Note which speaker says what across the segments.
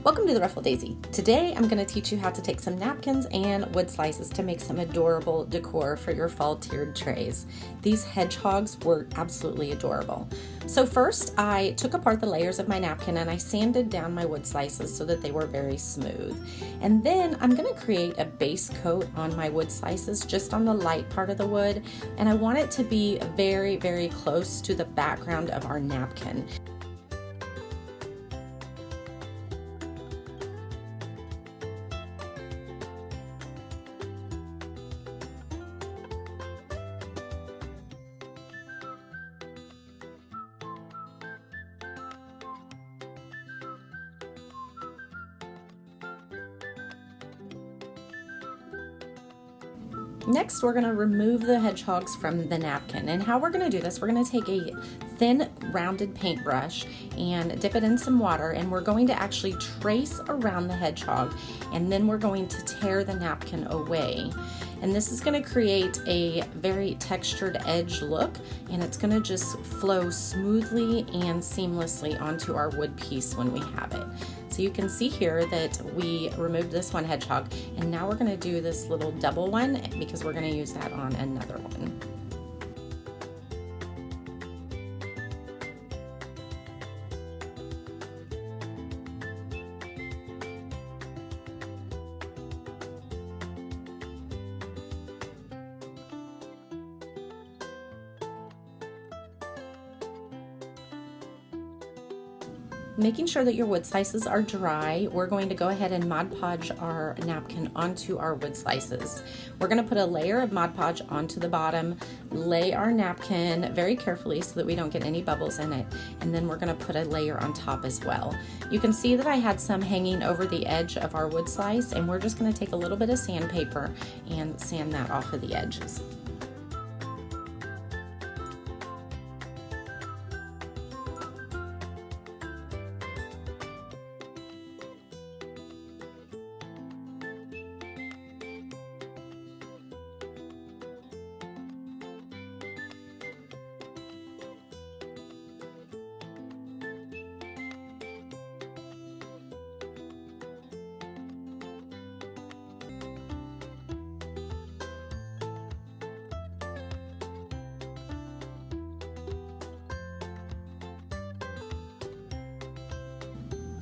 Speaker 1: Welcome to the Ruffled Daisy. Today I'm going to teach you how to take some napkins and wood slices to make some adorable decor for your fall tiered trays. These hedgehogs were absolutely adorable. So first I took apart the layers of my napkin and I sanded down my wood slices so that they were very smooth. And then I'm going to create a base coat on my wood slices just on the light part of the wood, and I want it to be very, very close to the background of our napkin. Next, we're going to remove the hedgehogs from the napkin, and how we're going to do this, we're going to take a thin rounded paintbrush and dip it in some water, and we're going to actually trace around the hedgehog, and then we're going to tear the napkin away. And this is going to create a very textured edge look, and it's going to just flow smoothly and seamlessly onto our wood piece when we have it. So you can see here that we removed this one hedgehog, and now we're going to do this little double one because we're going to use that on another one. Making sure that your wood slices are dry, we're going to go ahead and Mod Podge our napkin onto our wood slices. We're going to put a layer of Mod Podge onto the bottom, lay our napkin very carefully so that we don't get any bubbles in it, and then we're going to put a layer on top as well. You can see that I had some hanging over the edge of our wood slice, and we're just going to take a little bit of sandpaper and sand that off of the edges.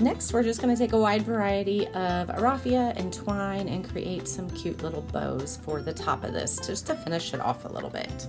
Speaker 1: Next, we're just going to take a wide variety of raffia and twine and create some cute little bows for the top of this, just to finish it off a little bit.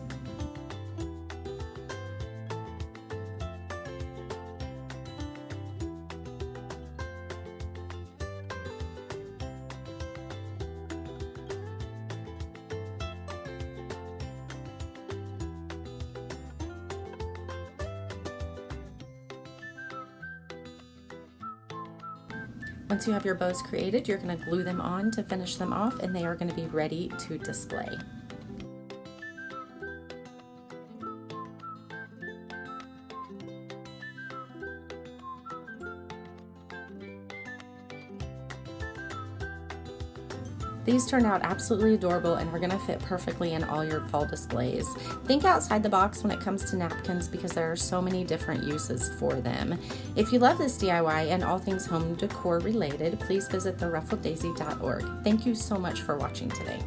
Speaker 1: Once you have your bows created, you're going to glue them on to finish them off, and they are going to be ready to display. These turn out absolutely adorable and are going to fit perfectly in all your fall displays. Think outside the box when it comes to napkins because there are so many different uses for them. If you love this DIY and all things home decor related, please visit theruffleddaisy.org. Thank you so much for watching today.